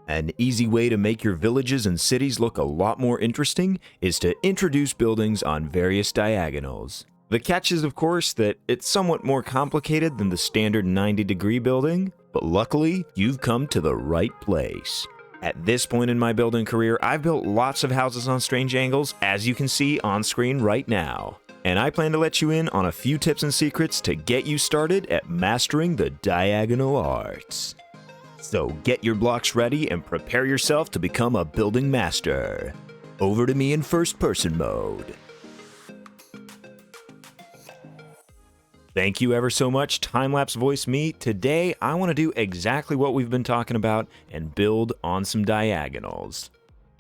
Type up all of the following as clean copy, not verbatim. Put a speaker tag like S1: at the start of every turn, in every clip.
S1: An easy way to make your villages and cities look a lot more interesting is to introduce buildings on various diagonals. The catch is, of course, that it's somewhat more complicated than the standard 90-degree building, but luckily, you've come to the right place. At this point in my building career, I've built lots of houses on strange angles, as you can see on screen right now. And I plan to let you in on a few tips and secrets to get you started at mastering the diagonal arts. So get your blocks ready and prepare yourself to become a building master. Over to me in first person mode. Thank you ever so much, Time-Lapse Voice Me. Today, I want to do exactly what we've been talking about and build on some diagonals.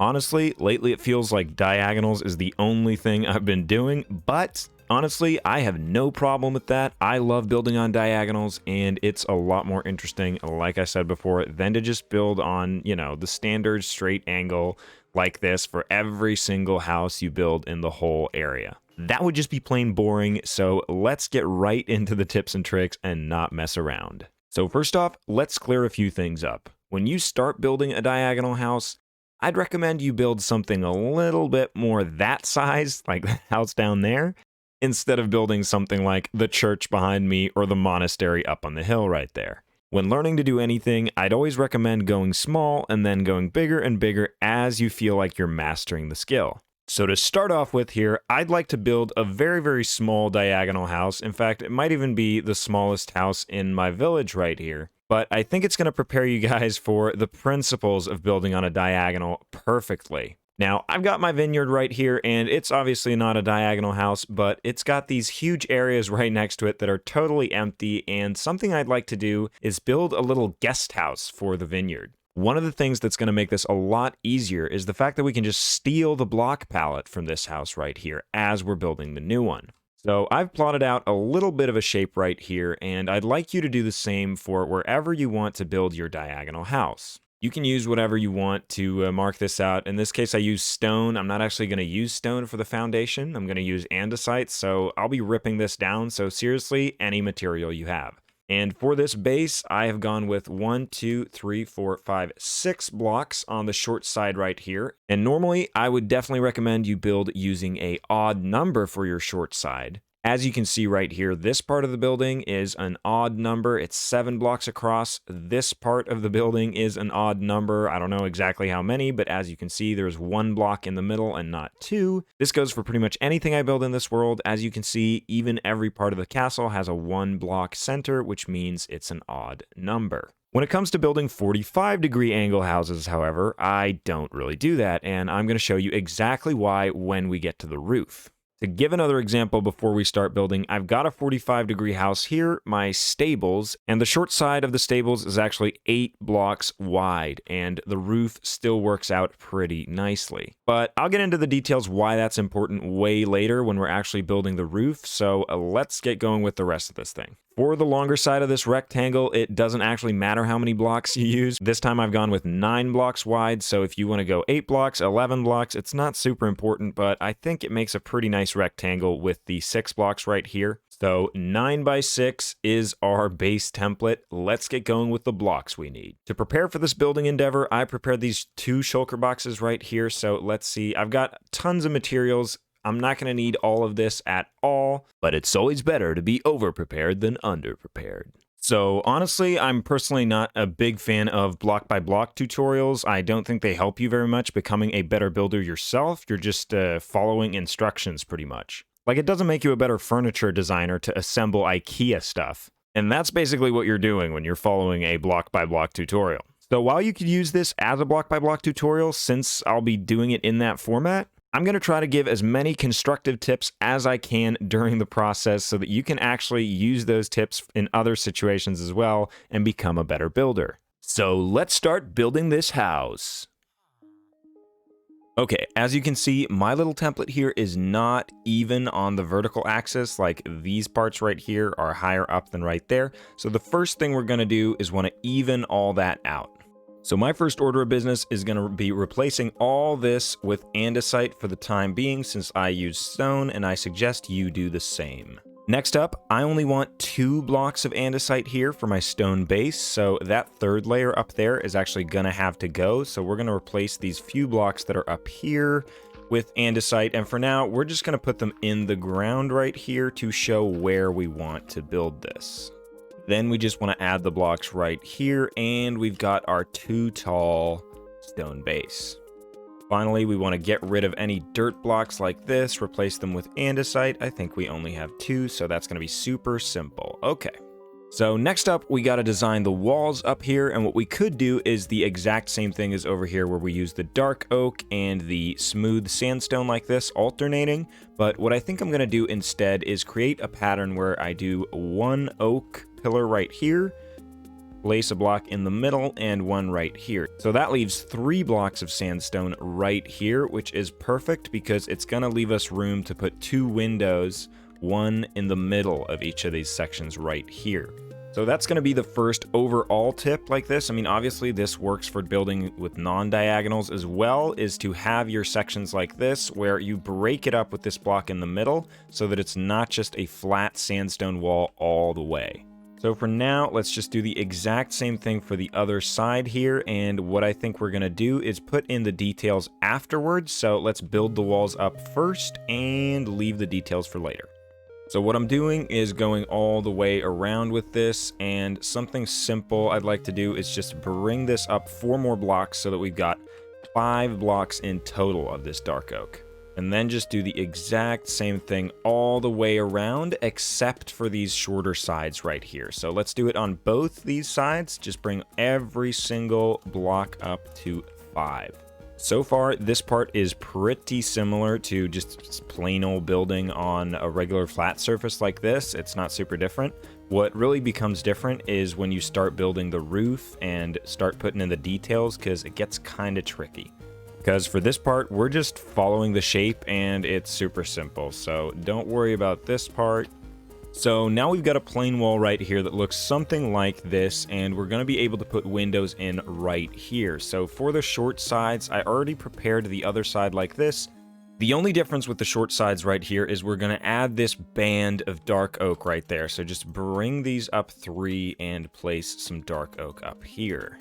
S1: Honestly, lately it feels like diagonals is the only thing I've been doing, but honestly, I have no problem with that. I love building on diagonals, and it's a lot more interesting, like I said before, than to just build on, the standard straight angle like this for every single house you build in the whole area. That would just be plain boring, so let's get right into the tips and tricks and not mess around. So first off, let's clear a few things up. When you start building a diagonal house, I'd recommend you build something a little bit more that size, like the house down there, instead of building something like the church behind me or the monastery up on the hill right there. When learning to do anything, I'd always recommend going small and then going bigger and bigger as you feel like you're mastering the skill. So to start off with here, I'd like to build a very, very small diagonal house. In fact, it might even be the smallest house in my village right here. But I think it's going to prepare you guys for the principles of building on a diagonal perfectly. Now, I've got my vineyard right here, and it's obviously not a diagonal house, but it's got these huge areas right next to it that are totally empty, and something I'd like to do is build a little guest house for the vineyard. One of the things that's going to make this a lot easier is the fact that we can just steal the block palette from this house right here as we're building the new one. So I've plotted out a little bit of a shape right here, and I'd like you to do the same for wherever you want to build your diagonal house. You can use whatever you want to mark this out. In this case, I use stone. I'm not actually going to use stone for the foundation. I'm going to use andesite, so I'll be ripping this down. So seriously, any material you have. And for this base, I have gone with 1, 2, 3, 4, 5, 6 blocks on the short side right here. And normally, I would definitely recommend you build using an odd number for your short side. As you can see right here, this part of the building is an odd number. It's 7 blocks across. This part of the building is an odd number. I don't know exactly how many, but as you can see, there's 1 block in the middle and not 2. This goes for pretty much anything I build in this world. As you can see, even every part of the castle has a 1 block center, which means it's an odd number. When it comes to building 45-degree angle houses, however, I don't really do that, and I'm going to show you exactly why when we get to the roof. To give another example before we start building, I've got a 45-degree house here, my stables, and the short side of the stables is actually 8 blocks wide, and the roof still works out pretty nicely. But I'll get into the details why that's important way later when we're actually building the roof, so let's get going with the rest of this thing. For the longer side of this rectangle, it doesn't actually matter how many blocks you use. This time I've gone with 9 blocks wide, so if you want to go 8 blocks, 11 blocks, it's not super important, but I think it makes a pretty nice rectangle with the 6 blocks right here. So 9 by 6 is our base template. Let's get going with the blocks we need. To prepare for this building endeavor, I prepared these 2 shulker boxes right here, so let's see. I've got tons of materials. I'm not going to need all of this at all, but it's always better to be over-prepared than under-prepared. So honestly, I'm personally not a big fan of block-by-block tutorials. I don't think they help you very much becoming a better builder yourself. You're just following instructions pretty much. Like, it doesn't make you a better furniture designer to assemble IKEA stuff. And that's basically what you're doing when you're following a block-by-block tutorial. So while you could use this as a block-by-block tutorial, since I'll be doing it in that format, I'm going to try to give as many constructive tips as I can during the process so that you can actually use those tips in other situations as well and become a better builder. So let's start building this house. Okay, as you can see, my little template here is not even on the vertical axis. Like, these parts right here are higher up than right there. So the first thing we're going to do is want to even all that out. So my first order of business is going to be replacing all this with andesite for the time being, since I use stone, and I suggest you do the same. Next up, I only want 2 blocks of andesite here for my stone base, so that third layer up there is actually gonna have to go. So we're gonna replace these few blocks that are up here with andesite, and for now, we're just gonna put them in the ground right here to show where we want to build this. Then we just wanna add the blocks right here, and we've got our 2 tall stone base. Finally, we want to get rid of any dirt blocks like this, replace them with andesite. I think we only have 2, so that's going to be super simple. Okay. So next up, we got to design the walls up here, and what we could do is the exact same thing as over here where we use the dark oak and the smooth sandstone like this, alternating. But what I think I'm going to do instead is create a pattern where I do 1 oak pillar right here, place a block in the middle, and 1 right here. So that leaves 3 blocks of sandstone right here, which is perfect because it's gonna leave us room to put 2 windows, 1 in the middle of each of these sections right here. So that's gonna be the first overall tip like this. I mean, obviously this works for building with non-diagonals as well, is to have your sections like this where you break it up with this block in the middle so that it's not just a flat sandstone wall all the way. So for now, let's just do the exact same thing for the other side here, and what I think we're gonna do is put in the details afterwards. So let's build the walls up first and leave the details for later. So what I'm doing is going all the way around with this, and something simple I'd like to do is just bring this up 4 more blocks so that we've got 5 blocks in total of this dark oak. And then just do the exact same thing all the way around, except for these shorter sides right here. So let's do it on both these sides. Just bring every single block up to 5. So far, this part is pretty similar to just plain old building on a regular flat surface like this. It's not super different. What really becomes different is when you start building the roof and start putting in the details, because it gets kind of tricky. Because for this part, we're just following the shape and it's super simple, so don't worry about this part. So now we've got a plain wall right here that looks something like this, and we're going to be able to put windows in right here. So for the short sides, I already prepared the other side like this. The only difference with the short sides right here is we're going to add this band of dark oak right there. So just bring these up 3 and place some dark oak up here.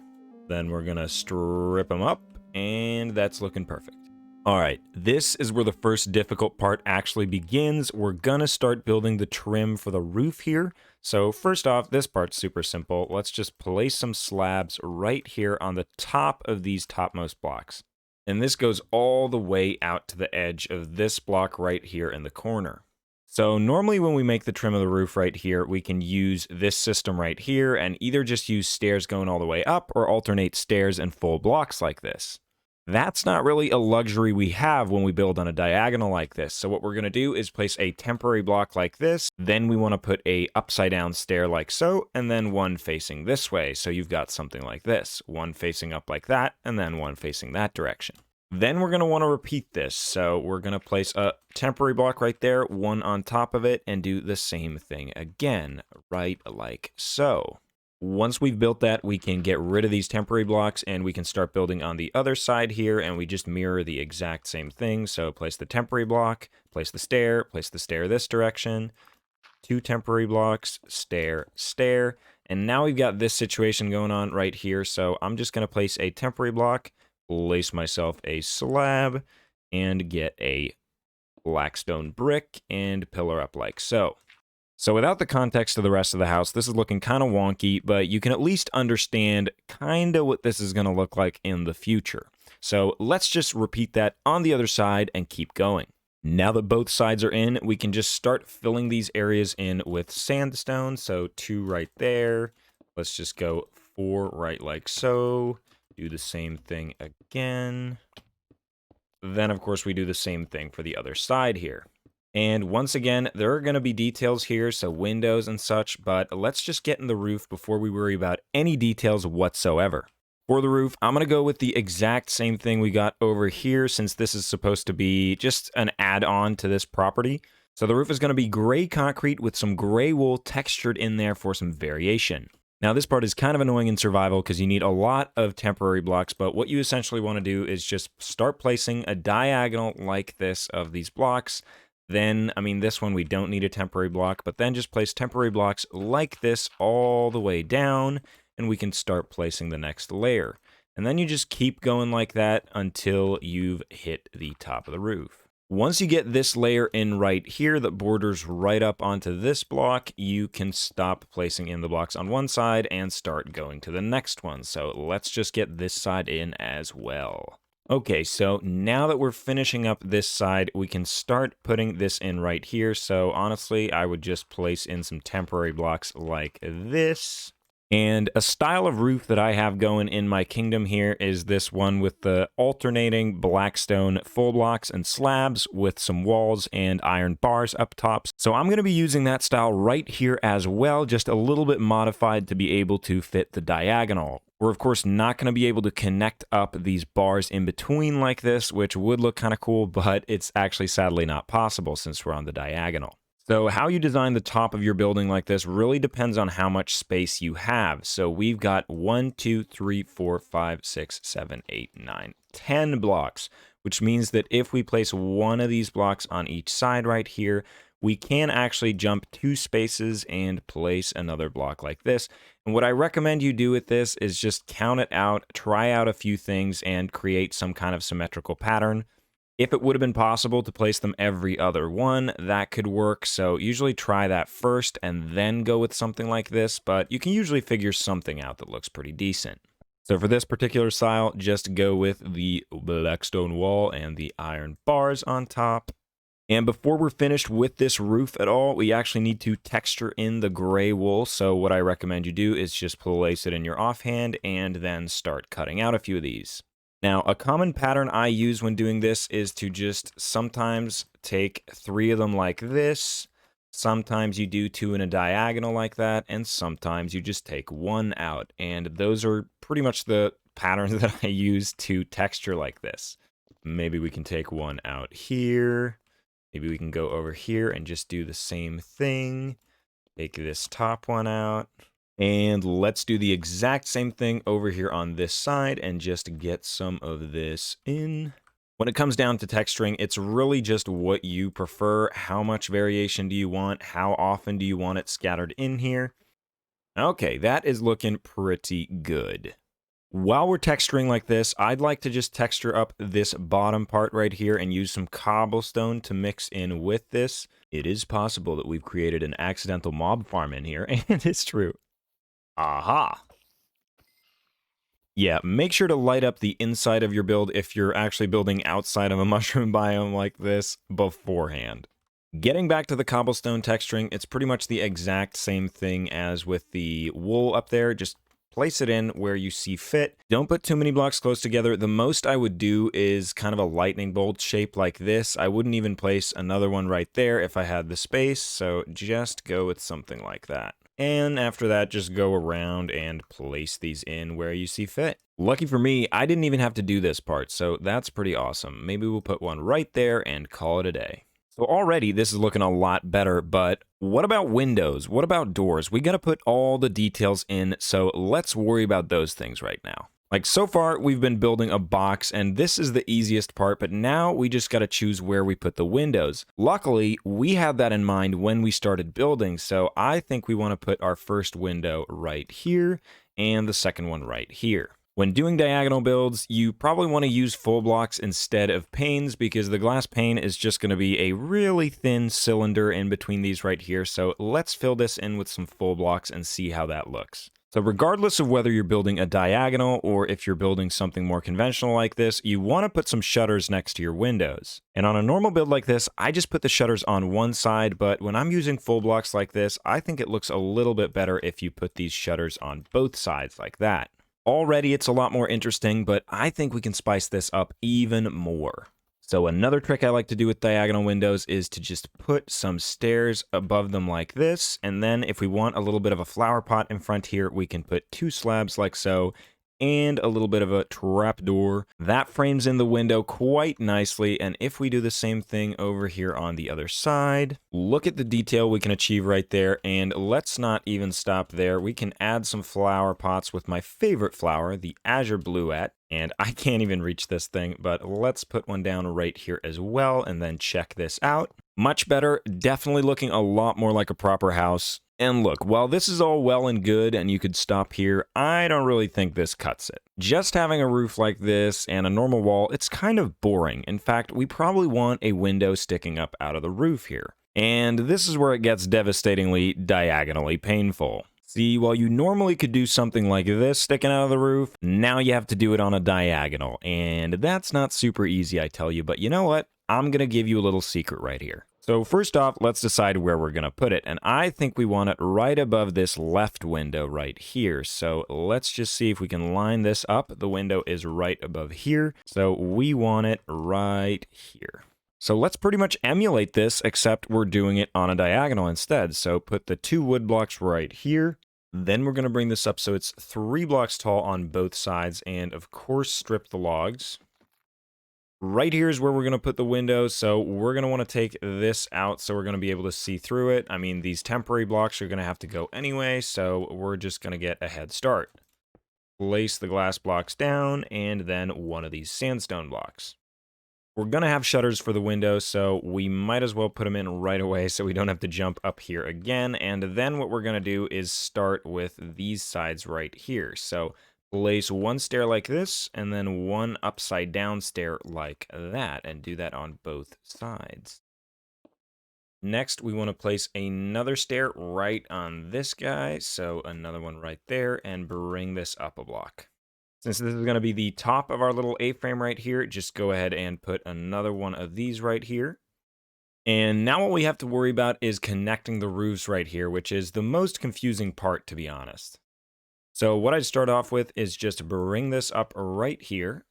S1: Then we're going to strip them up. And that's looking perfect. All right, this is where the first difficult part actually begins. We're gonna start building the trim for the roof here. So first off, this part's super simple. Let's just place some slabs right here on the top of these topmost blocks. And this goes all the way out to the edge of this block right here in the corner. So normally when we make the trim of the roof right here, we can use this system right here and either just use stairs going all the way up or alternate stairs and full blocks like this. That's not really a luxury we have when we build on a diagonal like this. So what we're going to do is place a temporary block like this. Then we want to put a upside down stair like so, and then 1 facing this way. So you've got something like this, 1 facing up like that, and then 1 facing that direction. Then we're going to want to repeat this. So we're going to place a temporary block right there, 1 on top of it, and do the same thing again, right like so. Once we've built that, we can get rid of these temporary blocks and we can start building on the other side here, and we just mirror the exact same thing. So place the temporary block, place the stair this direction, 2 temporary blocks, stair, stair, and now we've got this situation going on right here. So I'm just going to place a temporary block, place myself a slab, and get a black stone brick and pillar up like so. So without the context of the rest of the house, this is looking kind of wonky, but you can at least understand kind of what this is going to look like in the future. So let's just repeat that on the other side and keep going. Now that both sides are in, we can just start filling these areas in with sandstone. So 2 right there. Let's just go 4 right like so. Do the same thing again. Then, of course, we do the same thing for the other side here. And once again, there are going to be details here, so windows and such, but let's just get in the roof before we worry about any details whatsoever. For the roof, I'm going to go with the exact same thing we got over here, since this is supposed to be just an add-on to this property. So the roof is going to be gray concrete with some gray wool textured in there for some variation. Now this part is kind of annoying in survival because you need a lot of temporary blocks, but what you essentially want to do is just start placing a diagonal like this of these blocks. Then, I mean, this one we don't need a temporary block, but then just place temporary blocks like this all the way down, and we can start placing the next layer. And then you just keep going like that until you've hit the top of the roof. Once you get this layer in right here that borders right up onto this block, you can stop placing in the blocks on one side and start going to the next one. So let's just get this side in as well. Okay, so now that we're finishing up this side, we can start putting this in right here. So honestly, I would just place in some temporary blocks like this. And a style of roof that I have going in my kingdom here is this one with the alternating blackstone full blocks and slabs with some walls and iron bars up top. So I'm going to be using that style right here as well, just a little bit modified to be able to fit the diagonal. We're of course not going to be able to connect up these bars in between like this, which would look kind of cool, but it's actually sadly not possible since we're on the diagonal. So how you design the top of your building like this really depends on how much space you have. So we've got 1, 2, 3, 4, 5, 6, 7, 8, 9, 10 blocks, which means that if we place one of these blocks on each side right here, we can actually jump 2 spaces and place another block like this. And what I recommend you do with this is just count it out, try out a few things, and create some kind of symmetrical pattern. If it would have been possible to place them every other one, that could work. So usually try that first and then go with something like this, but you can usually figure something out that looks pretty decent. So for this particular style, just go with the blackstone wall and the iron bars on top. And before we're finished with this roof at all, we actually need to texture in the gray wool. So what I recommend you do is just place it in your offhand and then start cutting out a few of these. Now, a common pattern I use when doing this is to just sometimes take 3 of them like this, sometimes you do 2 in a diagonal like that, and sometimes you just take 1 out. And those are pretty much the patterns that I use to texture like this. Maybe we can take 1 out here. Maybe we can go over here and just do the same thing. Take this top one out. And let's do the exact same thing over here on this side and just get some of this in. When it comes down to texturing, it's really just what you prefer. How much variation do you want? How often do you want it scattered in here? Okay, that is looking pretty good. While we're texturing like this, I'd like to just texture up this bottom part right here and use some cobblestone to mix in with this. It is possible that we've created an accidental mob farm in here, and it's true. Aha! Yeah, make sure to light up the inside of your build if you're actually building outside of a mushroom biome like this beforehand. Getting back to the cobblestone texturing, it's pretty much the exact same thing as with the wool up there. Just place it in where you see fit. Don't put too many blocks close together. The most I would do is kind of a lightning bolt shape like this. I wouldn't even place another one right there if I had the space, so just go with something like that. And after that, just go around and place these in where you see fit. Lucky for me, I didn't even have to do this part, so that's pretty awesome. Maybe we'll put one right there and call it a day. So already this is looking a lot better, but what about windows? What about doors? We gotta put all the details in, so let's worry about those things right now. Like so far, we've been building a box, and this is the easiest part, but now we just gotta choose where we put the windows. Luckily, we had that in mind when we started building, so I think we wanna put our first window right here, and the second one right here. When doing diagonal builds, you probably want to use full blocks instead of panes because the glass pane is just going to be a really thin cylinder in between these right here. So let's fill this in with some full blocks and see how that looks. So regardless of whether you're building a diagonal or if you're building something more conventional like this, you want to put some shutters next to your windows. And on a normal build like this, I just put the shutters on one side, but when I'm using full blocks like this, I think it looks a little bit better if you put these shutters on both sides like that. Already it's a lot more interesting, but I think we can spice this up even more. So another trick I like to do with diagonal windows is to just put some stairs above them like this, and then if we want a little bit of a flower pot in front here, we can put 2 slabs like so, and a little bit of a trapdoor. That frames in the window quite nicely, and if we do the same thing over here on the other side, look at the detail we can achieve right there, and let's not even stop there. We can add some flower pots with my favorite flower, the Azure Bluette, and I can't even reach this thing, but let's put one down right here as well, and then check this out. Much better, definitely looking a lot more like a proper house. And look, while this is all well and good and you could stop here, I don't really think this cuts it. Just having a roof like this and a normal wall, it's kind of boring. In fact, we probably want a window sticking up out of the roof here. And this is where it gets devastatingly diagonally painful. See, while you normally could do something like this sticking out of the roof, now you have to do it on a diagonal. And that's not super easy, I tell you, but you know what? I'm going to give you a little secret right here. So first off, let's decide where we're going to put it. And I think we want it right above this left window right here. So let's just see if we can line this up. The window is right above here. So we want it right here. So let's pretty much emulate this, except we're doing it on a diagonal instead. So put the 2 wood blocks right here. Then we're going to bring this up so it's 3 blocks tall on both sides. And of course, strip the logs. Right here is where we're going to put the window, so we're going to want to take this out so we're going to be able to see through it. I mean, these temporary blocks are going to have to go anyway, so we're just going to get a head start. Place the glass blocks down, and then one of these sandstone blocks. We're going to have shutters for the window, so we might as well put them in right away so we don't have to jump up here again. And then what we're going to do is start with these sides right here. So place 1 stair like this, and then 1 upside down stair like that, and do that on both sides. Next, we want to place another stair right on this guy, so another one right there, and bring this up a block. Since this is going to be the top of our little A-frame right here, just go ahead and put another one of these right here. And now what we have to worry about is connecting the roofs right here, which is the most confusing part, to be honest. So what I'd start off with is just bring this up right here.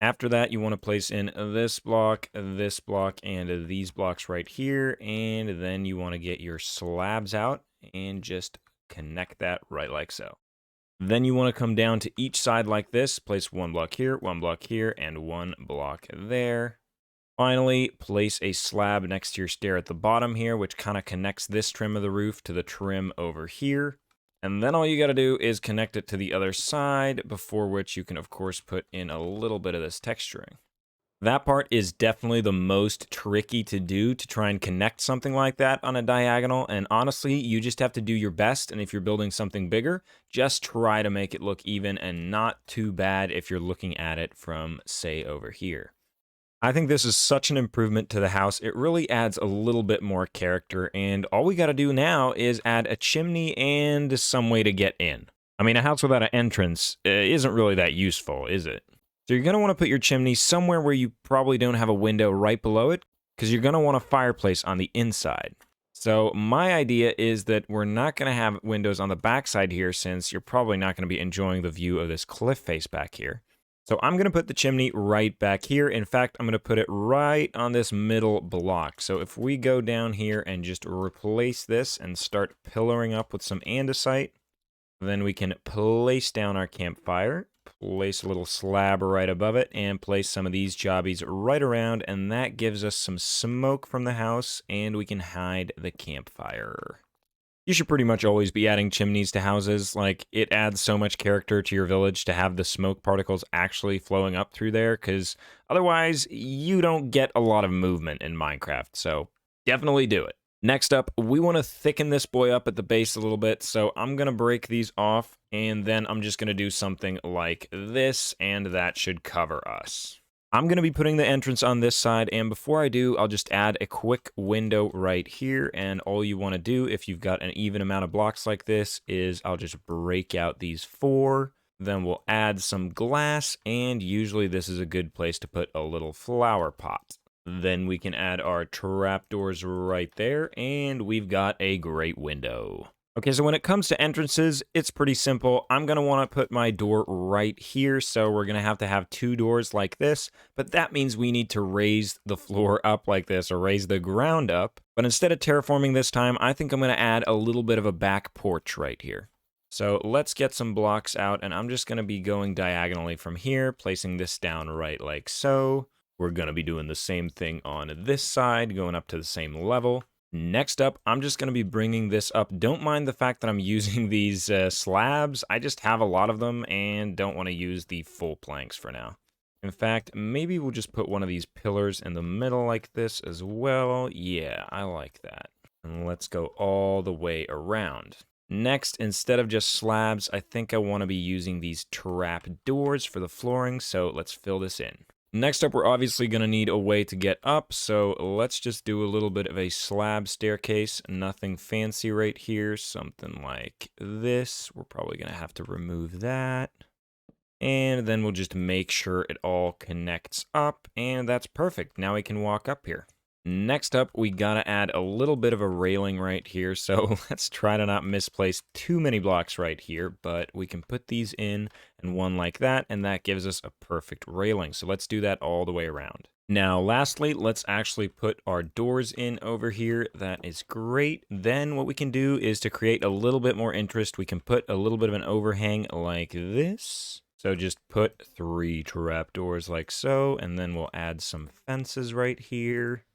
S1: After that, you want to place in this block, and these blocks right here. And then you want to get your slabs out and just connect that right like so. Then you want to come down to each side like this. Place 1 block here, 1 block here, and 1 block there. Finally, place a slab next to your stair at the bottom here, which kind of connects this trim of the roof to the trim over here. And then all you got to do is connect it to the other side, before which you can, of course, put in a little bit of this texturing. That part is definitely the most tricky to do, to try and connect something like that on a diagonal. And honestly, you just have to do your best. And if you're building something bigger, just try to make it look even and not too bad if you're looking at it from, say, over here. I think this is such an improvement to the house. It really adds a little bit more character, and all we got to do now is add a chimney and some way to get in. I mean, a house without an entrance isn't really that useful, is it? So you're going to want to put your chimney somewhere where you probably don't have a window right below it, because you're going to want a fireplace on the inside. So my idea is that we're not going to have windows on the backside here, since you're probably not going to be enjoying the view of this cliff face back here. So I'm going to put the chimney right back here. In fact, I'm going to put it right on this middle block. So if we go down here and just replace this and start pillaring up with some andesite, then we can place down our campfire, place a little slab right above it, and place some of these jobbies right around, and that gives us some smoke from the house, and we can hide the campfire. You should pretty much always be adding chimneys to houses. Like, it adds so much character to your village to have the smoke particles actually flowing up through there, because otherwise you don't get a lot of movement in Minecraft, so definitely do it. Next up, we want to thicken this boy up at the base a little bit, so I'm going to break these off, and then I'm just going to do something like this, and that should cover us. I'm going to be putting the entrance on this side, and before I do, I'll just add a quick window right here, and all you want to do, if you've got an even amount of blocks like this, is I'll just break out these 4, then we'll add some glass, and usually this is a good place to put a little flower pot. Then we can add our trapdoors right there, and we've got a great window. Okay, so when it comes to entrances, it's pretty simple. I'm going to want to put my door right here, so we're going to have 2 doors like this, but that means we need to raise the floor up like this, or raise the ground up. But instead of terraforming this time, I think I'm going to add a little bit of a back porch right here. So let's get some blocks out, and I'm just going to be going diagonally from here, placing this down right like so. We're going to be doing the same thing on this side, going up to the same level. Next up, I'm just going to be bringing this up. Don't mind the fact that I'm using these slabs. I just have a lot of them and don't want to use the full planks for now. In fact, maybe we'll just put one of these pillars in the middle like this as well. Yeah, I like that. And let's go all the way around. Next, instead of just slabs, I think I want to be using these trap doors for the flooring, so let's fill this in. Next up, we're obviously going to need a way to get up, so let's just do a little bit of a slab staircase. Nothing fancy right here, something like this. We're probably going to have to remove that. And then we'll just make sure it all connects up, and that's perfect. Now we can walk up here. Next up, we gotta add a little bit of a railing right here, so let's try to not misplace too many blocks right here, but we can put these in, and one like that, and that gives us a perfect railing. So let's do that all the way around. Now, lastly, let's actually put our doors in over here. That is great. Then what we can do is to create a little bit more interest, we can put a little bit of an overhang like this. So just put 3 trapdoors like so, and then we'll add some fences right here.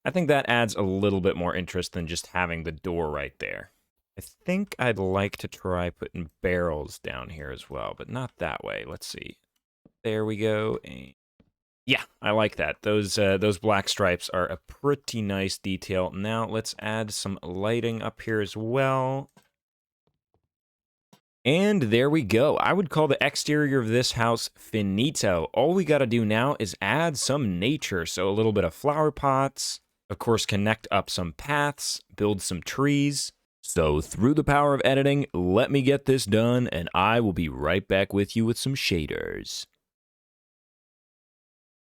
S1: I think that adds a little bit more interest than just having the door right there. I think I'd like to try putting barrels down here as well, but not that way. Let's see. There we go. And yeah, I like that. Those black stripes are a pretty nice detail. Now let's add some lighting up here as well. And there we go. I would call the exterior of this house finito. All we got to do now is add some nature. So a little bit of flower pots. Of course, connect up some paths, build some trees. So through the power of editing, let me get this done, and I will be right back with you with some shaders.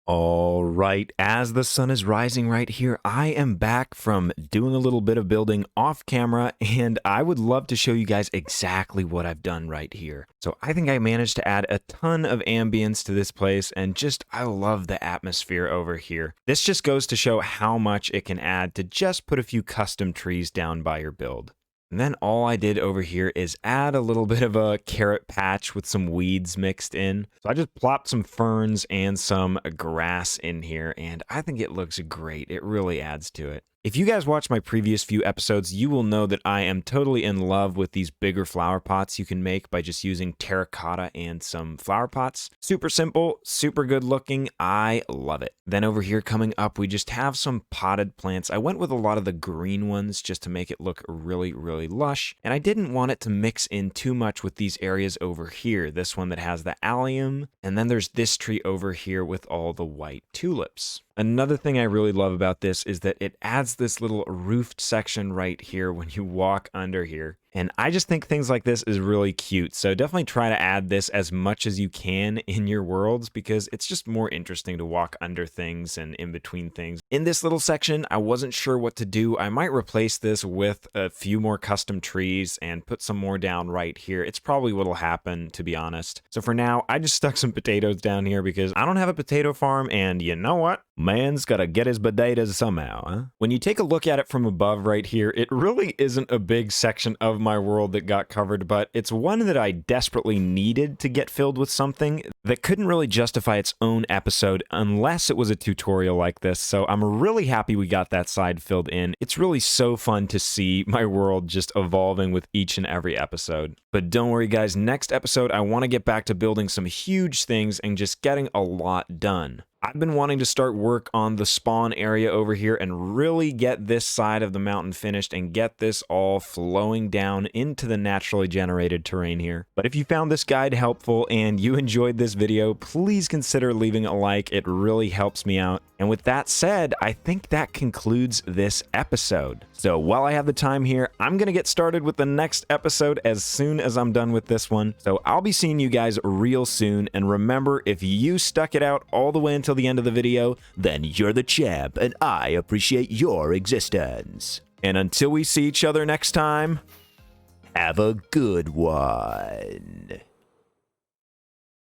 S1: All right, as the sun is rising right here, I am back from doing a little bit of building off camera, and I would love to show you guys exactly what I've done right here. So I think I managed to add a ton of ambience to this place, and just, I love the atmosphere over here. This just goes to show how much it can add to just put a few custom trees down by your build. And then all I did over here is add a little bit of a carrot patch with some weeds mixed in. So I just plopped some ferns and some grass in here, and I think it looks great. It really adds to it. If you guys watch my previous few episodes, you will know that I am totally in love with these bigger flower pots you can make by just using terracotta and some flower pots. Super simple, super good looking. I love it. Then over here coming up, we just have some potted plants. I went with a lot of the green ones just to make it look really, really lush. And I didn't want it to mix in too much with these areas over here. This one that has the allium. And then there's this tree over here with all the white tulips. Another thing I really love about this is that it adds this little roofed section right here when you walk under here. And I just think things like this is really cute. So definitely try to add this as much as you can in your worlds because it's just more interesting to walk under things and in between things. In this little section, I wasn't sure what to do. I might replace this with a few more custom trees and put some more down right here. It's probably what'll happen, to be honest. So for now, I just stuck some potatoes down here because I don't have a potato farm, and you know what? Man's gotta get his potatoes somehow, huh? When you take a look at it from above right here, it really isn't a big section of my world that got covered, but it's one that I desperately needed to get filled with something that couldn't really justify its own episode unless it was a tutorial like this. So I'm really happy we got that side filled in. It's really so fun to see my world just evolving with each and every episode. But don't worry guys, next episode I want to get back to building some huge things and just getting a lot done. I've been wanting to start work on the spawn area over here and really get this side of the mountain finished and get this all flowing down into the naturally generated terrain here. But if you found this guide helpful and you enjoyed this video, please consider leaving a like. It really helps me out. And with that said, I think that concludes this episode. So while I have the time here, I'm going to get started with the next episode as soon as I'm done with this one. So I'll be seeing you guys real soon. And remember, if you stuck it out all the way until the end of the video, then you're the champ and I appreciate your existence. And until we see each other next time, have a good one.